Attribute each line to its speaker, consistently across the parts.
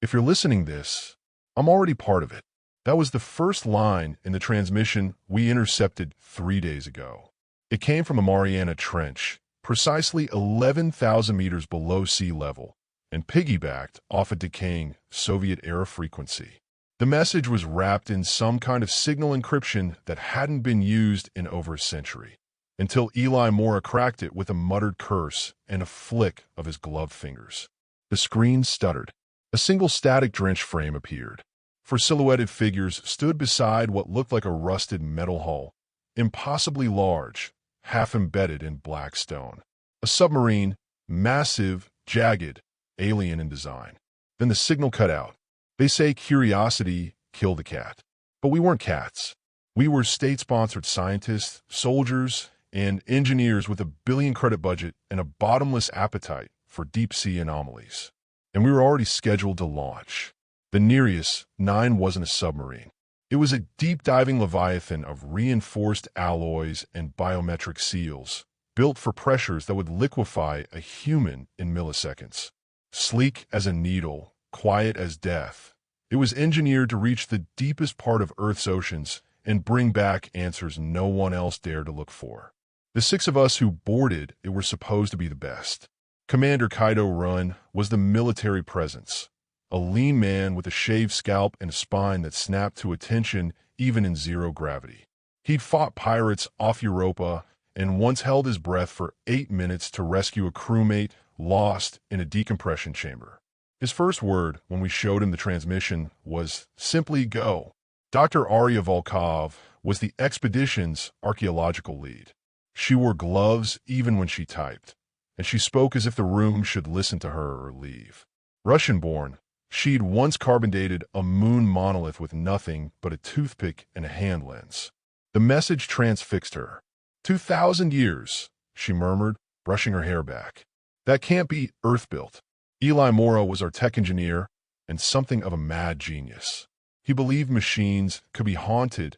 Speaker 1: If you're listening this, I'm already part of it. That was the first line in the transmission we intercepted 3 days ago. It came from the Mariana Trench, precisely 11,000 meters below sea level, and piggybacked off a decaying Soviet-era frequency. The message was wrapped in some kind of signal encryption that hadn't been used in over a century, until Eli Mora cracked it with a muttered curse and a flick of his gloved fingers. The screen stuttered. A single static-drenched frame appeared. Four silhouetted figures stood beside what looked like a rusted metal hull, impossibly large, half embedded in black stone. A submarine, massive, jagged, alien in design. Then the signal cut out. They say curiosity killed the cat. But we weren't cats. We were state-sponsored scientists, soldiers, and engineers with a billion-credit budget and a bottomless appetite for deep-sea anomalies. And we were already scheduled to launch. The Nereus 9 wasn't a submarine. It was a deep-diving leviathan of reinforced alloys and biometric seals, built for pressures that would liquefy a human in milliseconds. Sleek as a needle, quiet as death, it was engineered to reach the deepest part of Earth's oceans and bring back answers no one else dared to look for. The 6 of us who boarded it were supposed to be the best. Commander Kaido Run was the military presence, a lean man with a shaved scalp and a spine that snapped to attention even in zero gravity. He'd fought pirates off Europa and once held his breath for 8 minutes to rescue a crewmate lost in a decompression chamber. His first word when we showed him the transmission was simply go. Dr. Arya Volkov was the expedition's archaeological lead. She wore gloves even when she typed, and she spoke as if the room should listen to her or leave. Russian-born, she'd once carbon-dated a moon monolith with nothing but a toothpick and a hand lens. The message transfixed her. 2,000 years, she murmured, brushing her hair back. That can't be Earth-built. Eli Mora was our tech engineer and something of a mad genius. He believed machines could be haunted,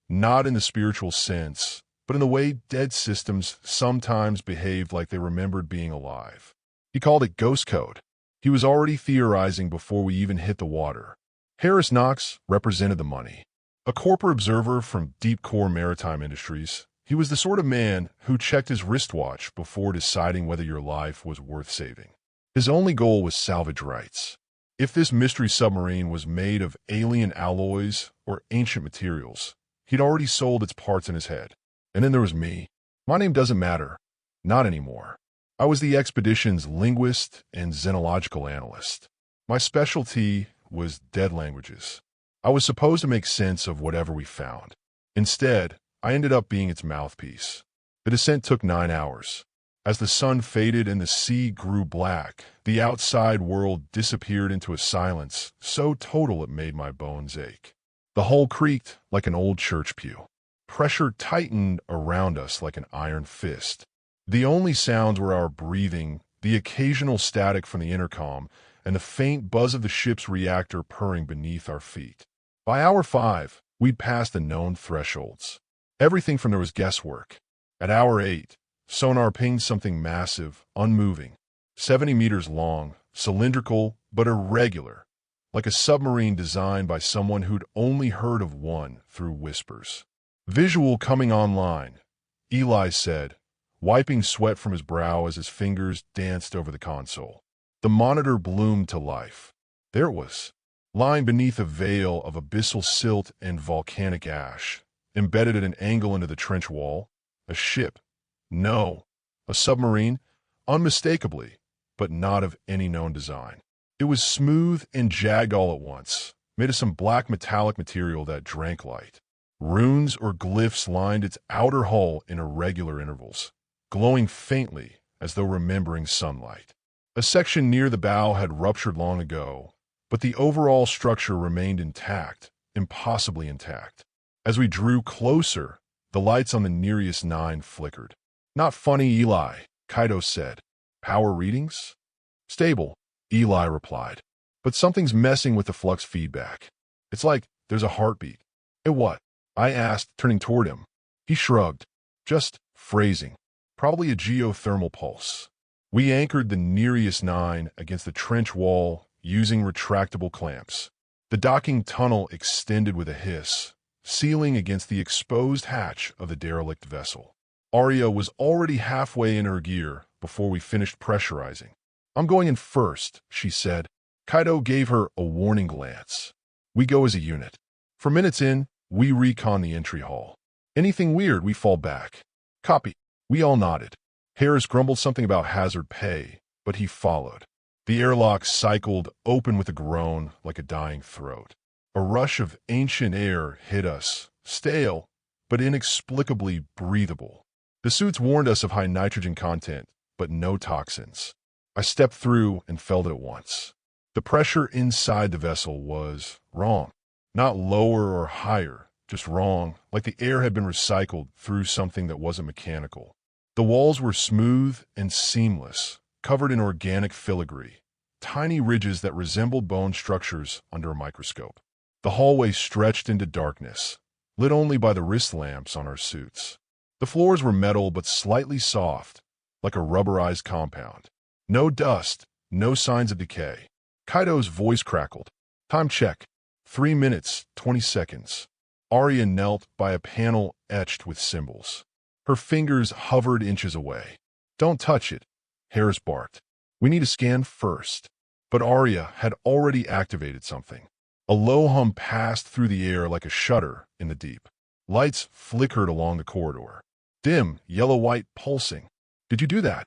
Speaker 1: not in the spiritual sense, but in the way dead systems sometimes behaved like they remembered being alive. He called it ghost code. He was already theorizing before we even hit the water. Harris Knox represented the money. A corporate observer from deep core maritime industries, he was the sort of man who checked his wristwatch before deciding whether your life was worth saving. His only goal was salvage rights. If this mystery submarine was made of alien alloys or ancient materials, he'd already sold its parts in his head. And then there was me. My name doesn't matter. Not anymore. I was the expedition's linguist and xenological analyst. My specialty was dead languages. I was supposed to make sense of whatever we found. Instead, I ended up being its mouthpiece. The descent took 9 hours. As the sun faded and the sea grew black, the outside world disappeared into a silence so total it made my bones ache. The hull creaked like an old church pew. Pressure tightened around us like an iron fist. The only sounds were our breathing, the occasional static from the intercom, and the faint buzz of the ship's reactor purring beneath our feet. By hour 5, we'd passed the known thresholds. Everything from there was guesswork. At hour 8, sonar pinged something massive, unmoving, 70 meters long, cylindrical but irregular, like a submarine designed by someone who'd only heard of one through whispers. Visual coming online, Eli said, wiping sweat from his brow as his fingers danced over the console. The monitor bloomed to life. There it was, lying beneath a veil of abyssal silt and volcanic ash, embedded at an angle into the trench wall. A ship. No, a submarine, unmistakably, but not of any known design. It was smooth and jagged all at once, made of some black metallic material that drank light. Runes or glyphs lined its outer hull in irregular intervals, glowing faintly as though remembering sunlight. A section near the bow had ruptured long ago, but the overall structure remained intact, impossibly intact. As we drew closer, the lights on the Nereus 9 flickered. Not funny, Eli, Kaido said. Power readings? Stable, Eli replied. But something's messing with the flux feedback. It's like there's a heartbeat. What? I asked, turning toward him. He shrugged. Just phrasing. Probably a geothermal pulse. We anchored the Nereus 9 against the trench wall, using retractable clamps. The docking tunnel extended with a hiss, sealing against the exposed hatch of the derelict vessel. Arya was already halfway in her gear before we finished pressurizing. "I'm going in first," she said. Kaido gave her a warning glance. We go as a unit. For minutes in, we recon the entry hall. Anything weird, we fall back. Copy. We all nodded. Harris grumbled something about hazard pay, but he followed. The airlock cycled open with a groan like a dying throat. A rush of ancient air hit us, stale, but inexplicably breathable. The suits warned us of high nitrogen content, but no toxins. I stepped through and felt it at once. The pressure inside the vessel was wrong. Not lower or higher, just wrong, like the air had been recycled through something that wasn't mechanical. The walls were smooth and seamless, covered in organic filigree, tiny ridges that resembled bone structures under a microscope. The hallway stretched into darkness, lit only by the wrist lamps on our suits. The floors were metal but slightly soft, like a rubberized compound. No dust, no signs of decay. Kaido's voice crackled. "Time check. 3 minutes, 20 seconds. Arya knelt by a panel etched with symbols. Her fingers hovered inches away. "Don't touch it," Harris barked. "We need to scan first." But Arya had already activated something. A low hum passed through the air like a shudder in the deep. Lights flickered along the corridor. Dim, yellow-white, pulsing. "Did you do that?"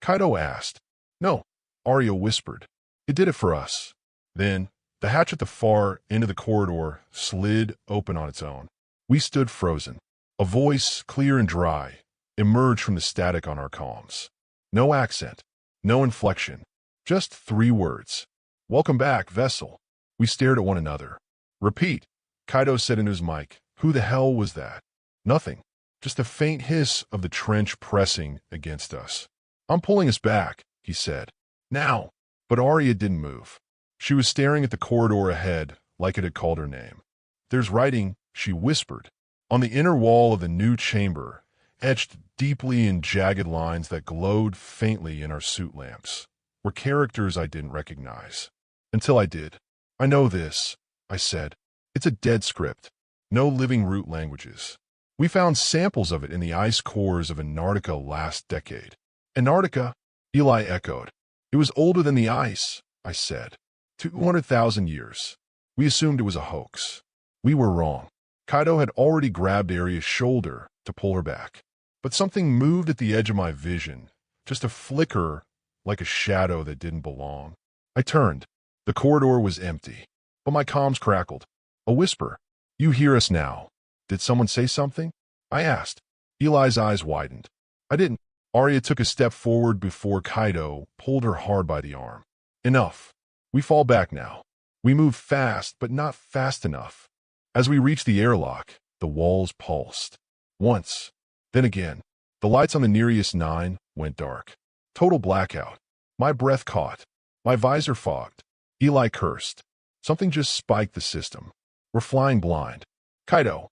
Speaker 1: Kaido asked. "No," Arya whispered. "It did it for us." Then, the hatch at the far end of the corridor slid open on its own. We stood frozen. A voice, clear and dry, emerged from the static on our comms. No accent, no inflection, just 3 words. "Welcome back, vessel." We stared at one another. "Repeat," Kaido said into his mic. Who the hell was that? Nothing. Just a faint hiss of the trench pressing against us. "I'm pulling us back," he said. "Now." But Arya didn't move. She was staring at the corridor ahead like it had called her name. "There's writing," she whispered. "On the inner wall of the new chamber, etched deeply in jagged lines that glowed faintly in our suit lamps, were characters I didn't recognize. Until I did. "I know this," I said. "It's a dead script. No living root languages. We found samples of it in the ice cores of Antarctica last decade." "Antarctica?" Eli echoed. "It was older than the ice," I said. 200,000 years. We assumed it was a hoax. We were wrong. Kaido had already grabbed Arya's shoulder to pull her back. But something moved at the edge of my vision, just a flicker like a shadow that didn't belong. I turned. The corridor was empty, but my comms crackled. A whisper. "You hear us now." "Did someone say something?" I asked. Eli's eyes widened. "I didn't." Arya took a step forward before Kaido pulled her hard by the arm. "Enough. We fall back now." We moved fast, but not fast enough. As we reached the airlock, the walls pulsed. Once, then again. The lights on the nearest 9 went dark. Total blackout. My breath caught. My visor fogged. Eli cursed. Something just spiked the system. "We're flying blind." "Kaido,"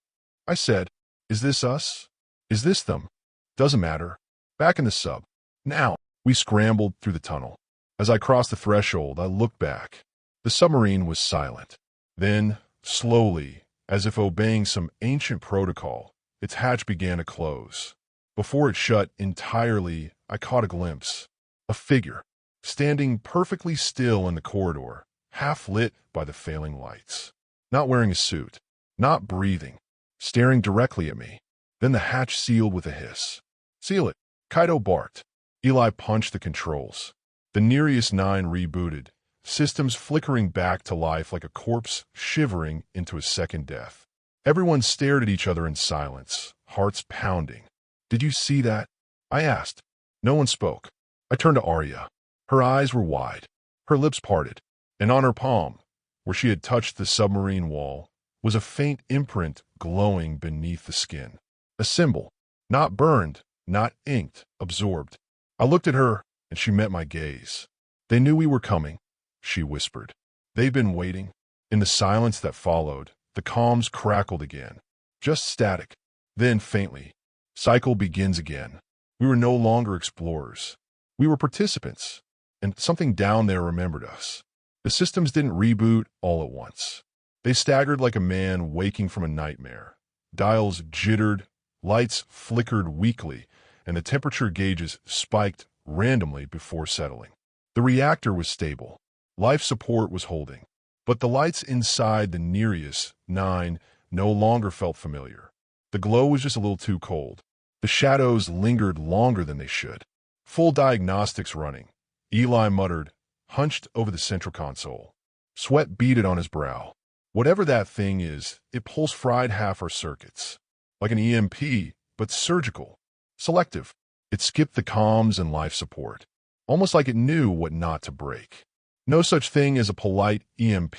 Speaker 1: I said, "is this us? Is this them?" "Doesn't matter. Back in the sub." "Now." We scrambled through the tunnel. As I crossed the threshold, I looked back. The submarine was silent. Then, slowly, as if obeying some ancient protocol, its hatch began to close. Before it shut entirely, I caught a glimpse. A figure, standing perfectly still in the corridor, half lit by the failing lights. Not wearing a suit, not breathing, staring directly at me. Then the hatch sealed with a hiss. "Seal it," Kaido barked. Eli punched the controls. The nearest 9 rebooted, systems flickering back to life like a corpse shivering into a second death. Everyone stared at each other in silence, hearts pounding. "Did you see that?" I asked. No one spoke. I turned to Arya. Her eyes were wide, her lips parted, and on her palm, where she had touched the submarine wall, was a faint imprint glowing beneath the skin. A symbol, not burned, not inked, absorbed. I looked at her, and she met my gaze. "They knew we were coming," she whispered. "They've been waiting." In the silence that followed, the comms crackled again. Just static. Then, faintly, "Cycle begins again." We were no longer explorers. We were participants, and something down there remembered us. The systems didn't reboot all at once. They staggered like a man waking from a nightmare. Dials jittered, lights flickered weakly, and the temperature gauges spiked randomly before settling. The reactor was stable. Life support was holding. But the lights inside the Nereus 9 no longer felt familiar. The glow was just a little too cold. The shadows lingered longer than they should. Full diagnostics running. Eli muttered, hunched over the central console. Sweat beaded on his brow. Whatever that thing is, it pulse-fried half our circuits. Like an EMP, but surgical. Selective. It skipped the comms and life support. Almost like it knew what not to break. No such thing as a polite EMP,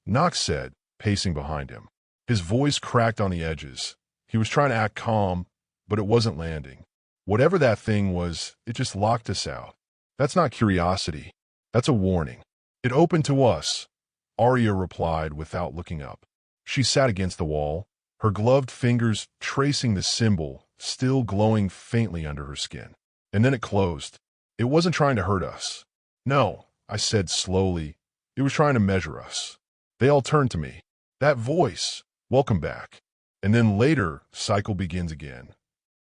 Speaker 1: Knox said, pacing behind him. His voice cracked on the edges. He was trying to act calm, but it wasn't landing. Whatever that thing was, it just locked us out. That's not curiosity. That's a warning. It opened to us, Arya replied without looking up. She sat against the wall, her gloved fingers tracing the symbol still glowing faintly under her skin. And then it closed. It wasn't trying to hurt us. No, I said slowly. It was trying to measure us. They all turned to me. That voice, welcome back. And then later, cycle begins again.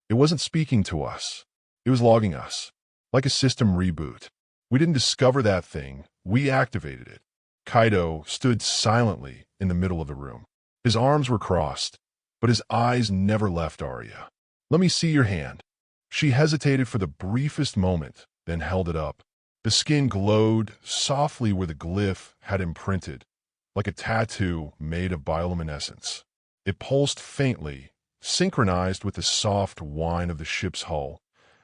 Speaker 1: It wasn't speaking to us. It was logging us. Like a system reboot. We didn't discover that thing. We activated it. Kaido stood silently in the middle of the room. His arms were crossed, but his eyes never left Arya. Let me see your hand. She hesitated for the briefest moment, then held it up. The skin glowed softly where the glyph had imprinted, like a tattoo made of bioluminescence. It pulsed faintly, synchronized with the soft whine of the ship's hull,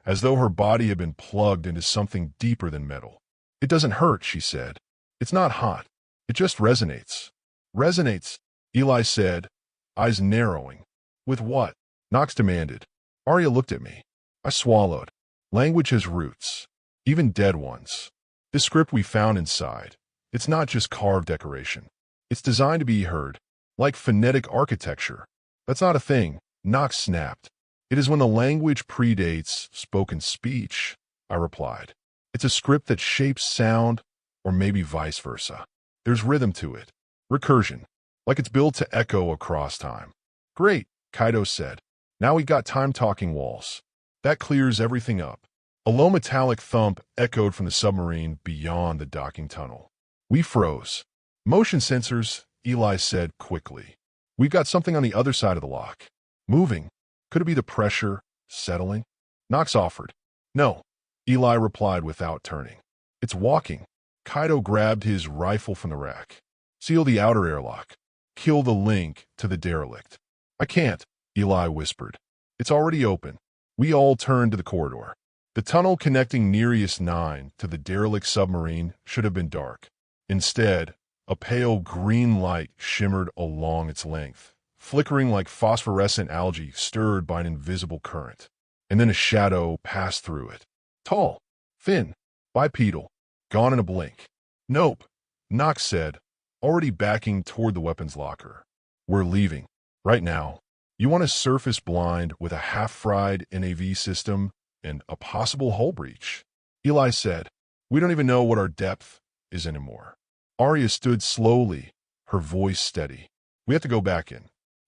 Speaker 1: as though her body had been plugged into something deeper than metal. It doesn't hurt, she said. It's not hot. It just resonates. Resonates, Eli said, eyes narrowing. With what? Knox demanded. Arya looked at me. I swallowed. Language has roots, even dead ones. The script we found inside, it's not just carved decoration. It's designed to be heard, like phonetic architecture. That's not a thing, Knox snapped. It is when the language predates spoken speech, I replied. It's a script that shapes sound, or maybe vice versa. There's rhythm to it. Recursion. Like it's built to echo across time. Great, Kaido said. Now we got time-talking walls. That clears everything up. A low metallic thump echoed from the submarine beyond the docking tunnel. We froze. Motion sensors, Eli said quickly. We've got something on the other side of the lock. Moving. Could it be the pressure settling? Knox offered. No, Eli replied without turning. It's walking. Kaido grabbed his rifle from the rack. Seal the outer airlock. Kill the link to the derelict. I can't, Eli whispered. It's already open. We all turned to the corridor. The tunnel connecting Nereus 9 to the derelict submarine should have been dark. Instead, a pale green light shimmered along its length, flickering like phosphorescent algae stirred by an invisible current. And then a shadow passed through it. Tall, thin, bipedal, gone in a blink. Nope, Knox said, already backing toward the weapons locker. We're leaving. Right now. You want a surface blind with a half-fried NAV system and a possible hull breach? Eli said, we don't even know what our depth is anymore. Arya stood slowly, her voice steady. We have to go back in.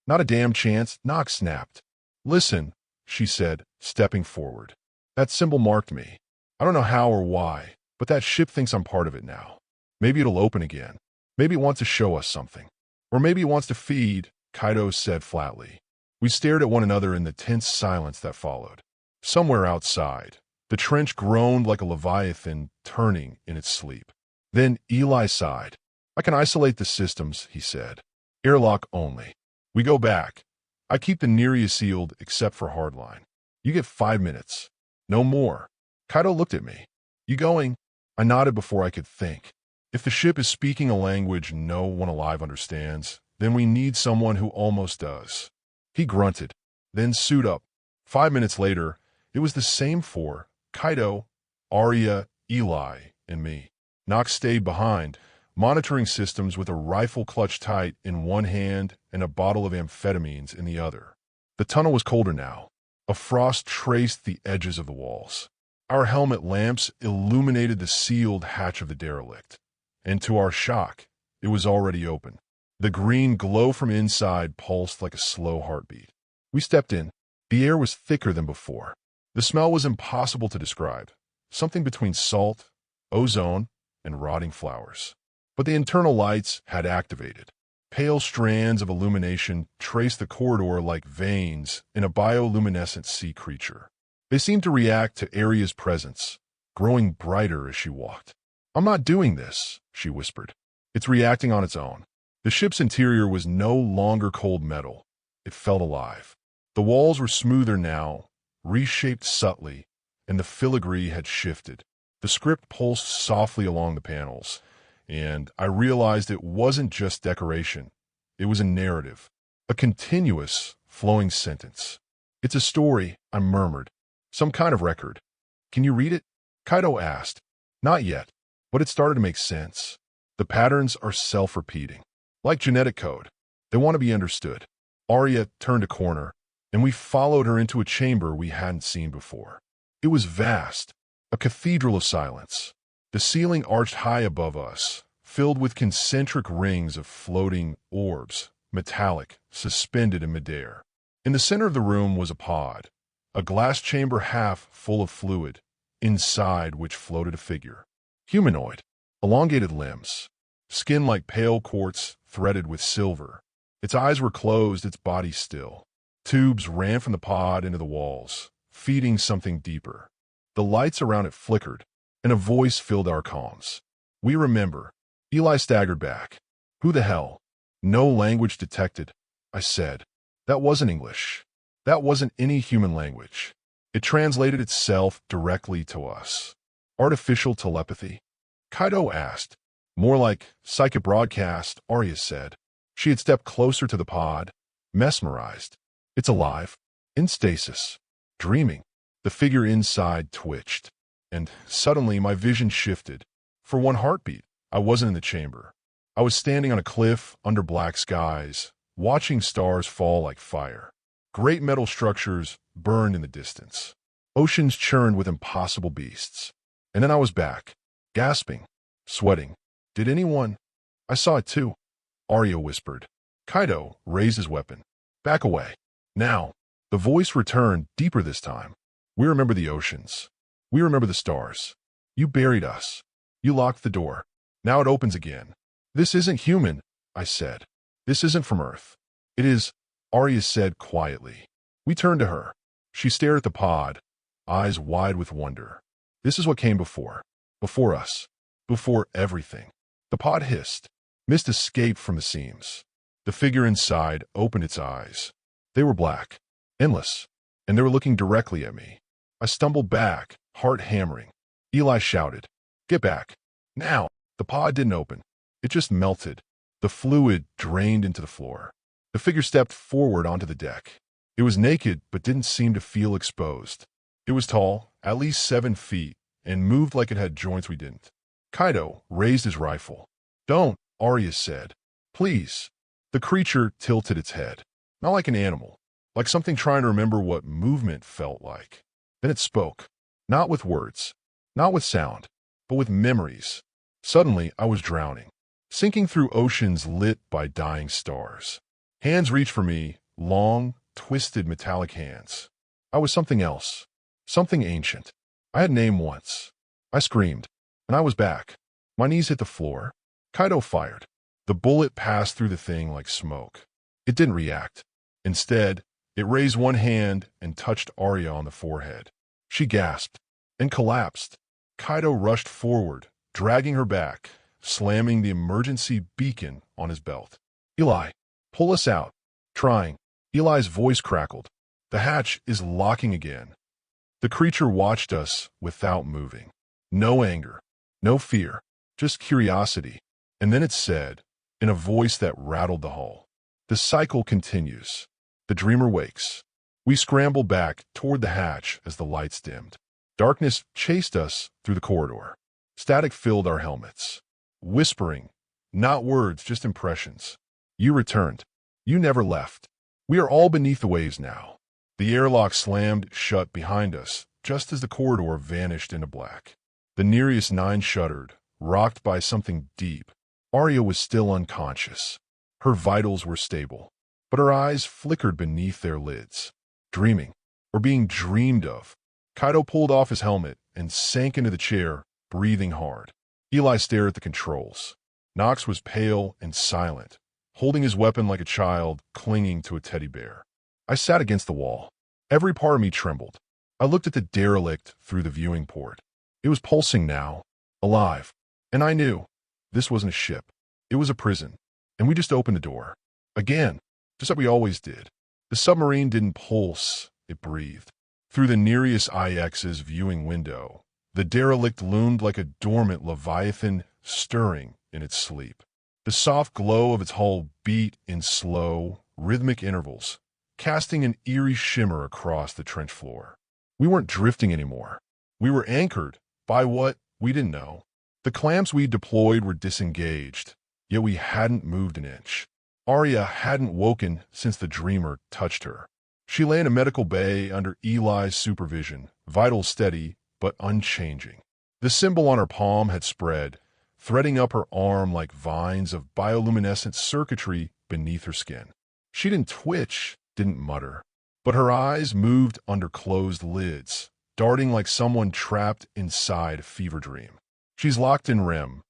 Speaker 1: Not a damn chance, Knox snapped. Listen, she said, stepping forward. That symbol marked me. I don't know how or why, but that ship thinks I'm part of it now. Maybe it'll open again. Maybe it wants to show us something. Or maybe it wants to feed, Kaido said flatly. We stared at one another in the tense silence that followed. Somewhere outside, the trench groaned like a leviathan turning in its sleep. Then Eli sighed. I can isolate the systems, he said. Airlock only. We go back. I keep the Nereus sealed except for hardline. You get 5 minutes. No more. Kaido looked at me. You going? I nodded before I could think. If the ship is speaking a language no one alive understands, then we need someone who almost does. He grunted, then suit up. 5 minutes later, it was the same four, Kaido, Arya, Eli, and me. Knox stayed behind, monitoring systems with a rifle clutched tight in one hand and a bottle of amphetamines in the other. The tunnel was colder now. A frost traced the edges of the walls. Our helmet lamps illuminated the sealed hatch of the derelict, and to our shock, it was already open. The green glow from inside pulsed like a slow heartbeat. We stepped in. The air was thicker than before. The smell was impossible to describe, something between salt, ozone, and rotting flowers. But the internal lights had activated. Pale strands of illumination traced the corridor like veins in a bioluminescent sea creature. They seemed to react to Aria's presence, growing brighter as she walked. "I'm not doing this," she whispered. "It's reacting on its own." The ship's interior was no longer cold metal. It felt alive. The walls were smoother now, reshaped subtly, and the filigree had shifted. The script pulsed softly along the panels, and I realized it wasn't just decoration. It was a narrative, a continuous, flowing sentence. "It's a story," I murmured. "Some kind of record. Can you read it?" Kaido asked. "Not yet, but it started to make sense. The patterns are self-repeating, like genetic code. They want to be understood." Arya turned a corner, and we followed her into a chamber we hadn't seen before. It was vast, a cathedral of silence. The ceiling arched high above us, filled with concentric rings of floating orbs, metallic, suspended in midair. In the center of the room was a pod, a glass chamber half full of fluid, inside which floated a figure. Humanoid, elongated limbs, skin like pale quartz threaded with silver. Its eyes were closed, its body still. Tubes ran from the pod into the walls, feeding something deeper. The lights around it flickered, and a voice filled our comms. "We remember." Eli staggered back. "Who the hell?" "No language detected," I said. That wasn't English. That wasn't any human language. It translated itself directly to us. "Artificial telepathy?" Kaido asked. "More like psychic broadcast," Arya said. She had stepped closer to the pod, mesmerized. "It's alive, in stasis, dreaming." The figure inside twitched, and suddenly my vision shifted. For one heartbeat, I wasn't in the chamber. I was standing on a cliff under black skies, watching stars fall like fire. Great metal structures burned in the distance. Oceans churned with impossible beasts. And then I was back, gasping, sweating. "Did anyone—" "I saw it too," Arya whispered. Kaido raised his weapon. "Back away. Now." The voice returned, deeper this time. "We remember the oceans. We remember the stars. You buried us. You locked the door. Now it opens again." "This isn't human," I said. "This isn't from Earth." "It is," Arya said quietly. We turned to her. She stared at the pod, eyes wide with wonder. "This is what came before. Before us. Before everything." The pod hissed. Mist escaped from the seams. The figure inside opened its eyes. They were black, endless, and they were looking directly at me. I stumbled back, heart hammering. Eli shouted, "Get back. Now!" The pod didn't open. It just melted. The fluid drained into the floor. The figure stepped forward onto the deck. It was naked, but didn't seem to feel exposed. It was tall, at least 7 feet, and moved like it had joints we didn't. Kaido raised his rifle. "Don't," Arya said. "Please." The creature tilted its head. Not like an animal, like something trying to remember what movement felt like. Then it spoke. Not with words, not with sound, but with memories. Suddenly, I was drowning, sinking through oceans lit by dying stars. Hands reached for me, long, twisted metallic hands. I was something else, something ancient. I had a name once. I screamed, and I was back. My knees hit the floor. Kaido fired. The bullet passed through the thing like smoke. It didn't react. Instead, it raised one hand and touched Arya on the forehead. She gasped and collapsed. Kaido rushed forward, dragging her back, slamming the emergency beacon on his belt. "Eli, pull us out." "Trying." Eli's voice crackled. "The hatch is locking again." The creature watched us without moving. No anger, no fear, just curiosity. And then it said, in a voice that rattled the hull, "The cycle continues. The dreamer wakes." We scrambled back toward the hatch as the lights dimmed. Darkness chased us through the corridor. Static filled our helmets. Whispering, not words, just impressions. "You returned. You never left." We are all beneath the waves now. The airlock slammed shut behind us, just as the corridor vanished into black. The nearest 9 shuddered, rocked by something deep. Arya was still unconscious. Her vitals were stable, but her eyes flickered beneath their lids. Dreaming, or being dreamed of. Kaido pulled off his helmet and sank into the chair, breathing hard. Eli stared at the controls. Nox was pale and silent, holding his weapon like a child clinging to a teddy bear. I sat against the wall. Every part of me trembled. I looked at the derelict through the viewing port. It was pulsing now, alive, and I knew this wasn't a ship. It was a prison, and we just opened the door. Again, just like we always did. The submarine didn't pulse, it breathed. Through the Nereus IX's viewing window, the derelict loomed like a dormant leviathan stirring in its sleep. The soft glow of its hull beat in slow, rhythmic intervals, casting an eerie shimmer across the trench floor. We weren't drifting anymore. We were anchored by what we didn't know. The clamps we deployed were disengaged, yet we hadn't moved an inch. Arya hadn't woken since the dreamer touched her. She lay in a medical bay under Eli's supervision, vitals steady but unchanging. The symbol on her palm had spread, threading up her arm like vines of bioluminescent circuitry beneath her skin. She didn't twitch, didn't mutter, but her eyes moved under closed lids, darting like someone trapped inside a fever dream. "She's locked in REM,"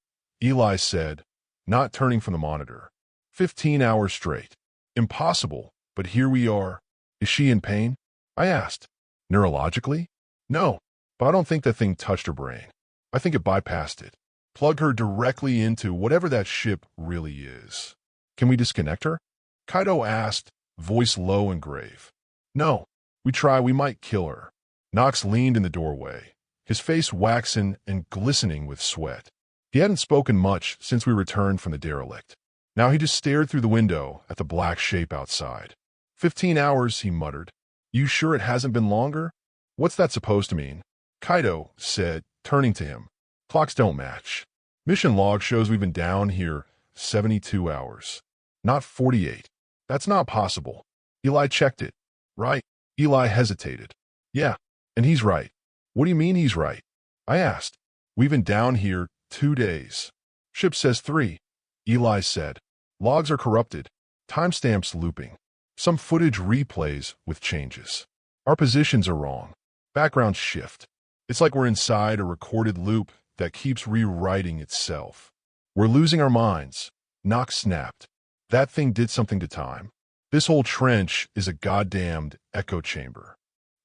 Speaker 1: Eli said, not turning from the monitor. 15 hours straight. Impossible, but here we are. "Is she in pain?" I asked. "Neurologically?" "No, but I don't think that thing touched her brain. I think it bypassed it. Plug her directly into whatever that ship really is." "Can we disconnect her?" Kaido asked, voice low and grave. "No. We might kill her." Nox leaned in the doorway, his face waxen and glistening with sweat. He hadn't spoken much since we returned from the derelict. Now he just stared through the window at the black shape outside. 15 hours, he muttered. "You sure it hasn't been longer?" "What's that supposed to mean?" Kaido said, turning to him. "Clocks don't match. Mission log shows we've been down here 72 hours, not 48. That's not possible." Eli checked it. "Right?" Eli hesitated. "Yeah, and he's right." "What do you mean he's right?" I asked. "We've been down here 2 days. Ship says 3. Eli said. "Logs are corrupted. Timestamps looping. Some footage replays with changes. Our positions are wrong. Backgrounds shift. It's like we're inside a recorded loop that keeps rewriting itself. We're losing our minds." Nox snapped. "That thing did something to time. This whole trench is a goddamned echo chamber."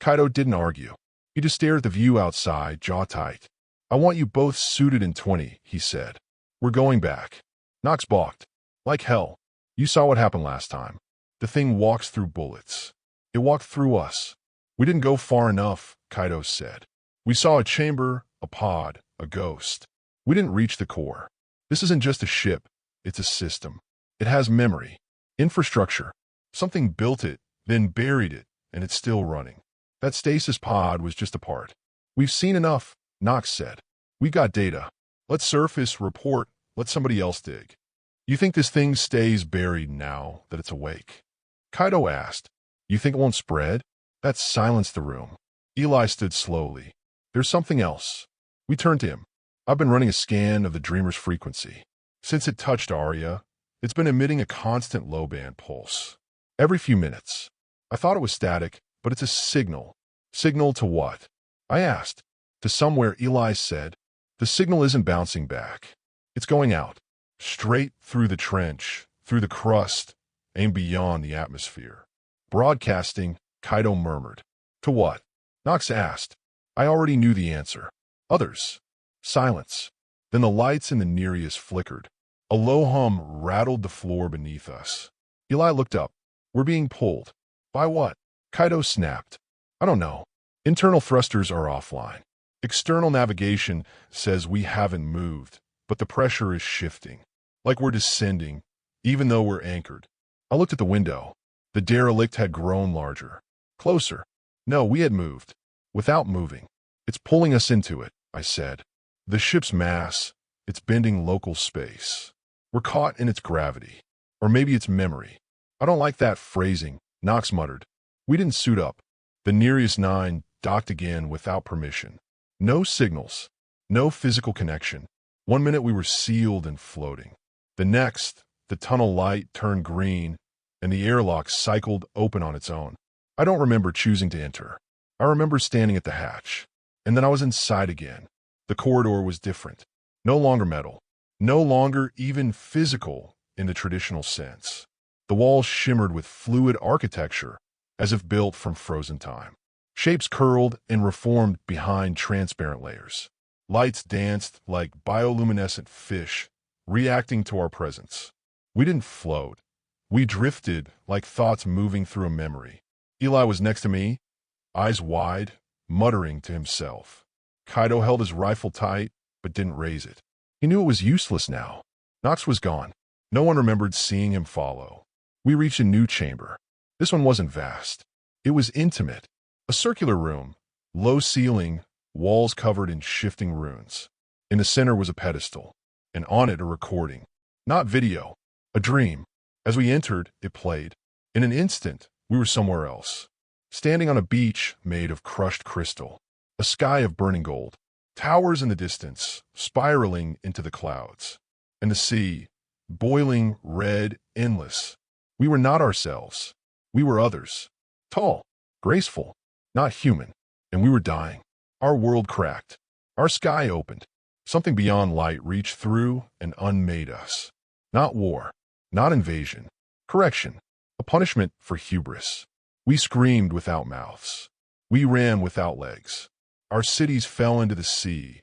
Speaker 1: Kaido didn't argue. He just stared at the view outside, jaw tight. "I want you both suited in 20, he said. "We're going back." Nox balked. "Like hell. You saw what happened last time. The thing walks through bullets. It walked through us. We didn't go far enough," Kaido said. "We saw a chamber, a pod, a ghost. We didn't reach the core. This isn't just a ship. It's a system. It has memory, infrastructure. Something built it, then buried it, and it's still running. That stasis pod was just a part." "We've seen enough," Nox said. "We got data. Let's surface, report, let somebody else dig." "You think this thing stays buried now that it's awake?" Kaido asked. "You think it won't spread?" That silenced the room. Eli stood slowly. "There's something else." We turned to him. "I've been running a scan of the dreamer's frequency. Since it touched Arya, it's been emitting a constant low-band pulse. Every few minutes. I thought it was static, but it's a signal." "Signal to what?" I asked. "To somewhere," Eli said. "The signal isn't bouncing back. It's going out. Straight through the trench, through the crust, and beyond the atmosphere." "Broadcasting," Kaido murmured. "To what?" Nox asked. I already knew the answer. "Others." Silence. Then the lights in the Nereus flickered. A low hum rattled the floor beneath us. Eli looked up. "We're being pulled." "By what?" Kaido snapped. "I don't know. Internal thrusters are offline. External navigation says we haven't moved, but the pressure is shifting. Like we're descending, even though we're anchored." I looked at the window. The derelict had grown larger. Closer. No, we had moved. Without moving. "It's pulling us into it," I said. "The ship's mass, it's bending local space. We're caught in its gravity. Or maybe it's memory." "I don't like that phrasing," Nox muttered. We didn't suit up. The Nereus 9 docked again without permission. No signals. No physical connection. One minute we were sealed and floating. The next, the tunnel light turned green, and the airlock cycled open on its own. I don't remember choosing to enter. I remember standing at the hatch, and then I was inside again. The corridor was different. No longer metal. No longer even physical in the traditional sense. The walls shimmered with fluid architecture, as if built from frozen time. Shapes curled and reformed behind transparent layers. Lights danced like bioluminescent fish, reacting to our presence. We didn't float. We drifted like thoughts moving through a memory. Eli was next to me, eyes wide, muttering to himself. Kaido held his rifle tight, but didn't raise it. He knew it was useless now. Nox was gone. No one remembered seeing him follow. We reached a new chamber. This one wasn't vast. It was intimate. A circular room, low ceiling, walls covered in shifting runes. In the center was a pedestal, and on it a recording. Not video, a dream. As we entered, it played. In an instant, we were somewhere else. Standing on a beach made of crushed crystal. A sky of burning gold. Towers in the distance, spiraling into the clouds. And the sea, boiling, red, endless. We were not ourselves. We were others. Tall, graceful, not human. And we were dying. Our world cracked. Our sky opened. Something beyond light reached through and unmade us. Not war. Not invasion. Correction. A punishment for hubris. We screamed without mouths. We ran without legs. Our cities fell into the sea,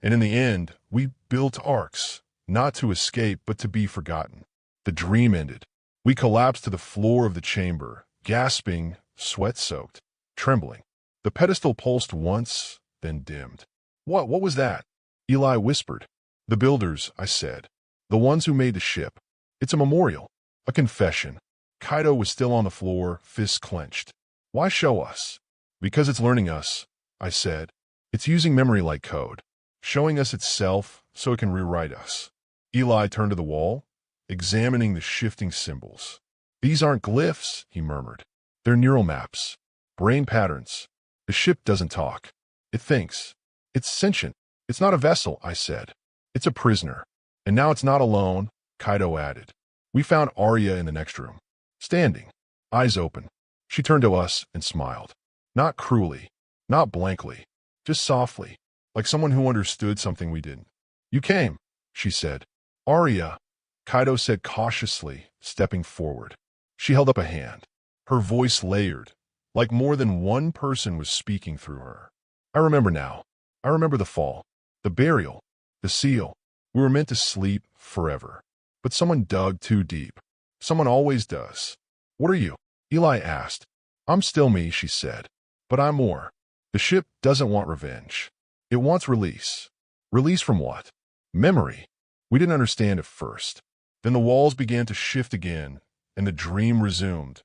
Speaker 1: and in the end, we built arcs, not to escape but to be forgotten. The dream ended. We collapsed to the floor of the chamber, gasping, sweat-soaked, trembling. The pedestal pulsed once, then dimmed. What was that? Eli whispered. The builders, I said. The ones who made the ship. It's a memorial, a confession. Kaido was still on the floor, fists clenched. Why show us? Because it's learning us, I said. It's using memory like code, showing us itself so it can rewrite us. Eli turned to the wall, examining the shifting symbols. These aren't glyphs, he murmured. They're neural maps, brain patterns. The ship doesn't talk. It thinks. It's sentient. It's not a vessel, I said. It's a prisoner. And now it's not alone, Kaido added. We found Arya in the next room, standing, eyes open. She turned to us and smiled. Not cruelly, not blankly, just softly, like someone who understood something we didn't. You came, she said. Arya, Kaido said cautiously, stepping forward. She held up a hand. Her voice layered, like more than one person was speaking through her. I remember now. I remember the fall, the burial, the seal. We were meant to sleep forever. But someone dug too deep. Someone always does. What are you? Eli asked. I'm still me, she said. But I'm more. The ship doesn't want revenge. It wants release. Release from what? Memory. We didn't understand at first. Then the walls began to shift again, and the dream resumed.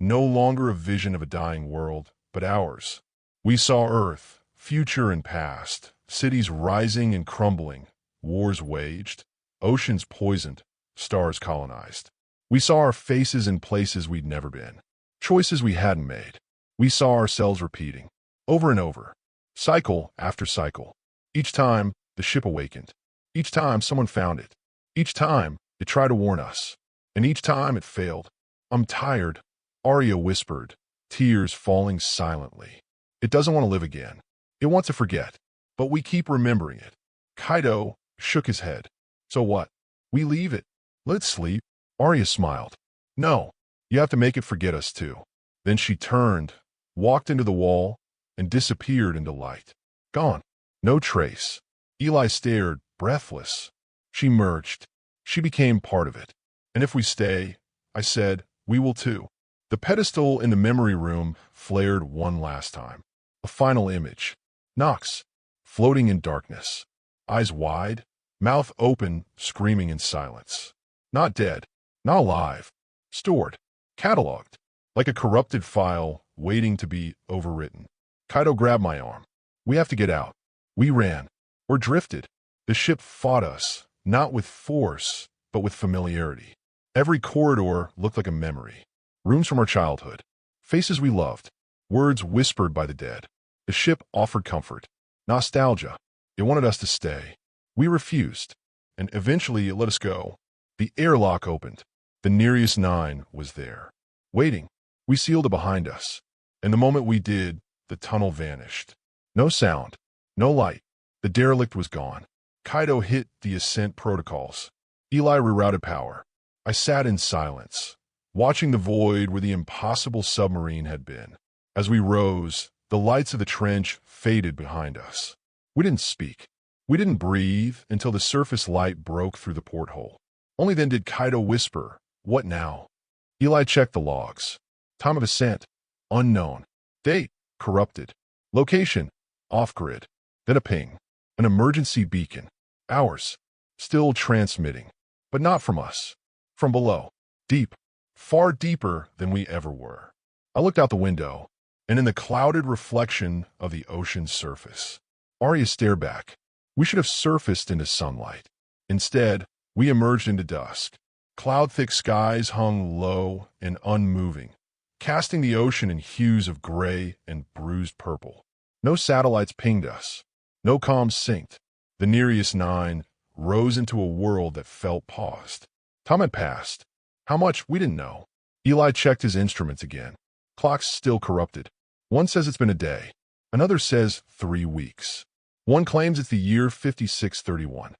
Speaker 1: No longer a vision of a dying world, but ours. We saw Earth, future and past, cities rising and crumbling, wars waged, oceans poisoned, stars colonized. We saw our faces in places we'd never been, choices we hadn't made. We saw ourselves repeating, over and over, cycle after cycle. Each time, the ship awakened. Each time, someone found it. Each time, it tried to warn us. And each time, it failed. I'm tired, Arya whispered, tears falling silently. It doesn't want to live again. It wants to forget. But we keep remembering it. Kaido shook his head. So what? We leave it. Let it sleep. Arya smiled. No, you have to make it forget us too. Then she turned, walked into the wall, and disappeared into light. Gone. No trace. Eli stared, breathless. She merged. She became part of it. And if we stay, I said, we will too. The pedestal in the memory room flared one last time. A final image. Nox, floating in darkness. Eyes wide, mouth open, screaming in silence. Not dead. Not alive. Stored. Cataloged. Like a corrupted file waiting to be overwritten. Kaido grabbed my arm. We have to get out. We ran. Or drifted. The ship fought us, not with force, but with familiarity. Every corridor looked like a memory. Rooms from our childhood. Faces we loved. Words whispered by the dead. The ship offered comfort. Nostalgia. It wanted us to stay. We refused, and eventually it let us go. The airlock opened. The Nereus 9 was there, waiting. We sealed it behind us, and the moment we did, the tunnel vanished. No sound, no light. The derelict was gone. Kaido hit the ascent protocols. Eli rerouted power. I sat in silence, watching the void where the impossible submarine had been. As we rose, the lights of the trench faded behind us. We didn't speak. We didn't breathe until the surface light broke through the porthole. Only then did Kaido whisper, "What now?" Eli checked the logs. Time of ascent, unknown. Date, corrupted. Location, off-grid. Then a ping. An emergency beacon. Ours. Still transmitting. But not from us. From below. Deep. Far deeper than we ever were. I looked out the window, and in the clouded reflection of the ocean's surface, Arya stared back. We should have surfaced into sunlight. Instead, we emerged into dusk. Cloud-thick skies hung low and unmoving, casting the ocean in hues of gray and bruised purple. No satellites pinged us. No comms synced. The Nereus 9 rose into a world that felt paused. Time had passed. How much, we didn't know. Eli checked his instruments again. Clocks still corrupted. One says it's been a day. Another says 3 weeks. One claims it's the year 5631.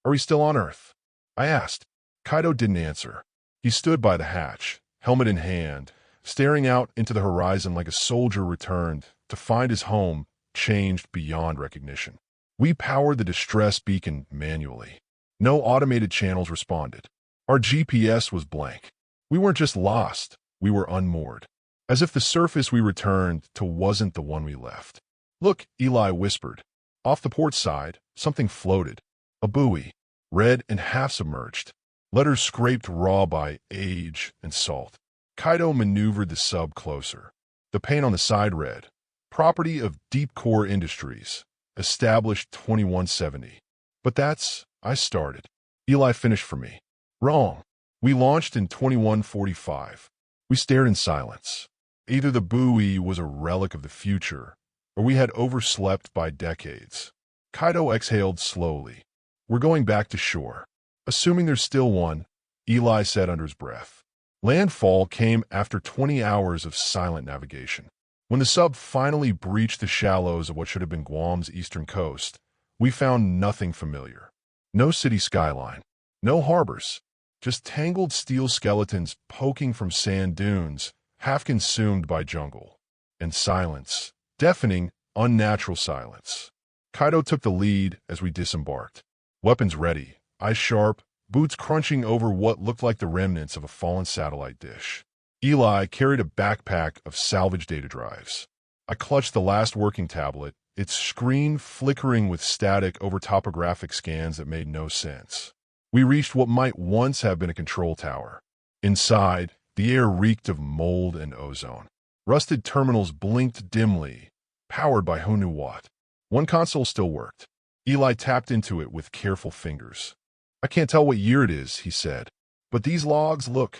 Speaker 1: Are we still on Earth? I asked. Kaido didn't answer. He stood by the hatch, helmet in hand, staring out into the horizon like a soldier returned to find his home changed beyond recognition. We powered the distress beacon manually. No automated channels responded. Our GPS was blank. We weren't just lost, we were unmoored. As if the surface we returned to wasn't the one we left. Look, Eli whispered. Off the port side, something floated. A buoy, red and half-submerged. Letters scraped raw by age and salt. Kaido maneuvered the sub closer. The paint on the side read, "Property of Deep Core Industries, established 2170. But that's, I started. Eli finished for me. Wrong. We launched in 2145. We stared in silence. Either the buoy was a relic of the future, or we had overslept by decades. Kaido exhaled slowly. We're going back to shore. Assuming there's still one, Eli said under his breath. Landfall came after 20 hours of silent navigation. When the sub finally breached the shallows of what should have been Guam's eastern coast, we found nothing familiar. No city skyline, no harbors, just tangled steel skeletons poking from sand dunes, half consumed by jungle. And silence, deafening, unnatural silence. Kaido took the lead as we disembarked. Weapons ready, eyes sharp, boots crunching over what looked like the remnants of a fallen satellite dish. Eli carried a backpack of salvaged data drives. I clutched the last working tablet, its screen flickering with static over topographic scans that made no sense. We reached what might once have been a control tower. Inside, the air reeked of mold and ozone. Rusted terminals blinked dimly, powered by who knew what. One console still worked. Eli tapped into it with careful fingers. I can't tell what year it is, he said. But these logs, look.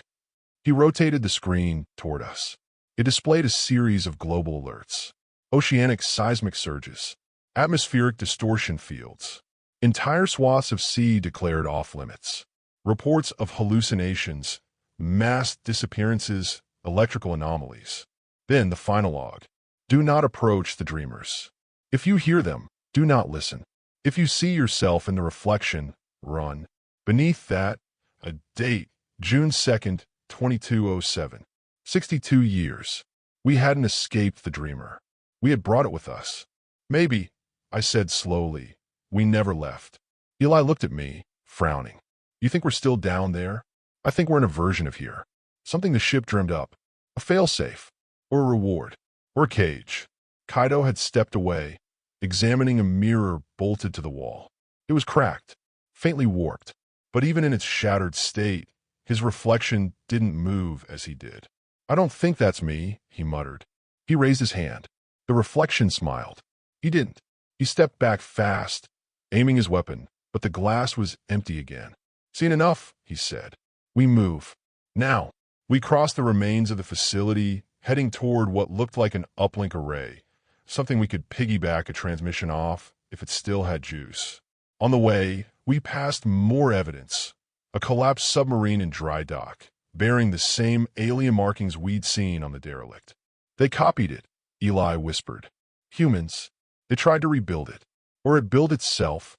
Speaker 1: He rotated the screen toward us. It displayed a series of global alerts. Oceanic seismic surges. Atmospheric distortion fields. Entire swaths of sea declared off-limits. Reports of hallucinations, mass disappearances, electrical anomalies. Then the final log. Do not approach the dreamers. If you hear them, do not listen. If you see yourself in the reflection, run. Beneath that, a date, June 2nd, 2207. 62 years. We hadn't escaped the dreamer. We had brought it with us. Maybe, I said slowly, we never left. Eli looked at me, frowning. You think we're still down there? I think we're in a version of here. Something the ship dreamed up. A failsafe. Or a reward. Or a cage. Kaido had stepped away, examining a mirror bolted to the wall. It was cracked, faintly warped, but even in its shattered state, his reflection didn't move as he did. I don't think that's me, he muttered. He raised his hand. The reflection smiled. He didn't. He stepped back fast, aiming his weapon, but the glass was empty again. Seen enough, he said. We move. Now. We crossed the remains of the facility, heading toward what looked like an uplink array, something we could piggyback a transmission off if it still had juice. On the way, we passed more evidence. A collapsed submarine in dry dock, bearing the same alien markings we'd seen on the derelict. They copied it, Eli whispered. Humans. They tried to rebuild it. Or it built itself,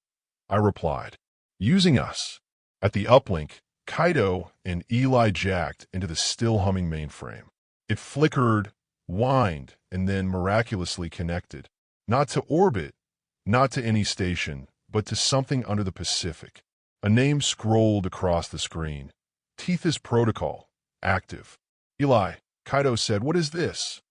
Speaker 1: I replied. Using us. At the uplink, Kaido and Eli jacked into the still-humming mainframe. It flickered, whined, and then miraculously connected. Not to orbit, not to any station, but to something under the Pacific. A name scrolled across the screen. Tethys Protocol. Active. Eli, Kaido said, what is this?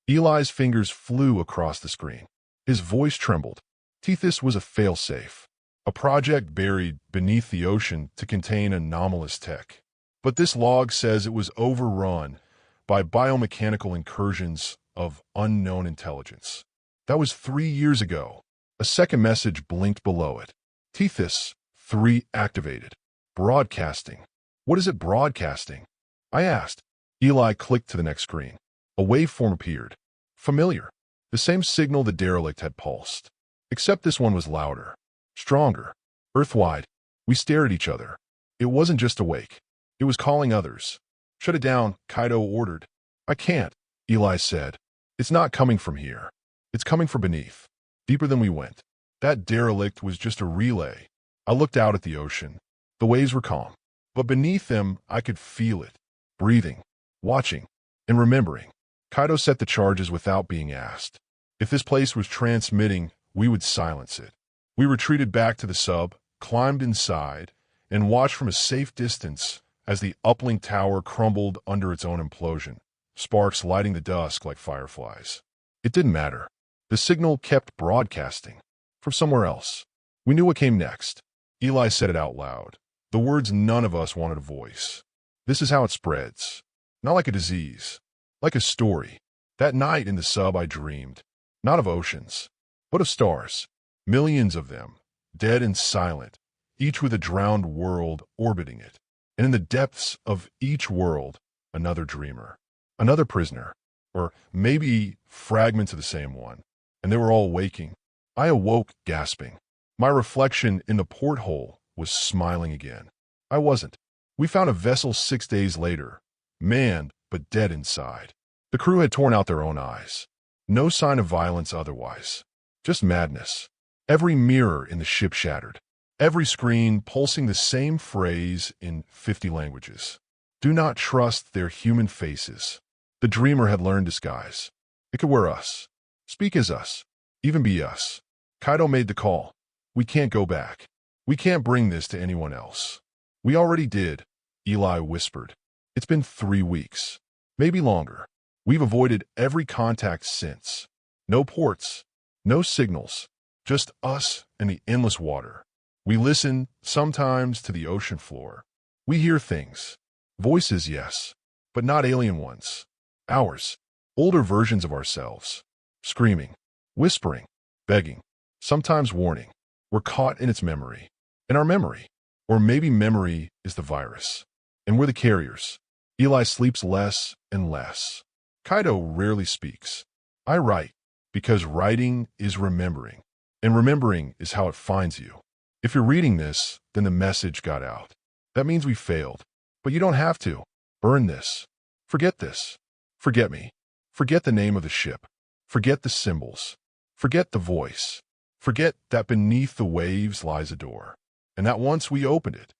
Speaker 1: Eli's fingers flew across the screen. His voice trembled. Tethys was a failsafe. A project buried beneath the ocean to contain anomalous tech. But this log says it was overrun by biomechanical incursions of unknown intelligence. That was 3 years ago. A second message blinked below it. Tethys 3 activated. Broadcasting. What is it broadcasting? I asked. Eli clicked to the next screen. A waveform appeared. Familiar. The same signal the derelict had pulsed. Except this one was louder. Stronger. Earthwide. We stared at each other. It wasn't just awake. It was calling others. Shut it down, Kaido ordered. I can't, Eli said. It's not coming from here. It's coming from beneath. Deeper than we went. That derelict was just a relay. I looked out at the ocean. The waves were calm. But beneath them, I could feel it. Breathing. Watching. And remembering. Kaido set the charges without being asked. If this place was transmitting, we would silence it. We retreated back to the sub, climbed inside, and watched from a safe distance as the uplink tower crumbled under its own implosion, sparks lighting the dusk like fireflies. It didn't matter. The signal kept broadcasting. From somewhere else. We knew what came next. Eli said it out loud. The words none of us wanted to voice. This is how it spreads. Not like a disease. Like a story. That night in the sub I dreamed. Not of oceans, but of stars. Millions of them, dead and silent, each with a drowned world orbiting it. And in the depths of each world, another dreamer, another prisoner, or maybe fragments of the same one. And they were all waking. I awoke, gasping. My reflection in the porthole was smiling again. I wasn't. We found a vessel 6 days later, manned but dead inside. The crew had torn out their own eyes. No sign of violence otherwise. Just madness. Every mirror in the ship shattered. Every screen pulsing the same phrase in 50 languages. Do not trust their human faces. The dreamer had learned disguise. It could wear us. Speak as us. Even be us. Kaido made the call. We can't go back. We can't bring this to anyone else. We already did, Eli whispered. It's been 3 weeks. Maybe longer. We've avoided every contact since. No ports. No signals. Just us and the endless water. We listen, sometimes, to the ocean floor. We hear things. Voices, yes, but not alien ones. Ours. Older versions of ourselves. Screaming. Whispering. Begging. Sometimes warning. We're caught in its memory. In our memory. Or maybe memory is the virus. And we're the carriers. Eli sleeps less and less. Kaido rarely speaks. I write, because writing is remembering. And remembering is how it finds you. If you're reading this, then the message got out. That means we failed. But you don't have to. Burn this. Forget this. Forget me. Forget the name of the ship. Forget the symbols. Forget the voice. Forget that beneath the waves lies a door. And that once we opened it,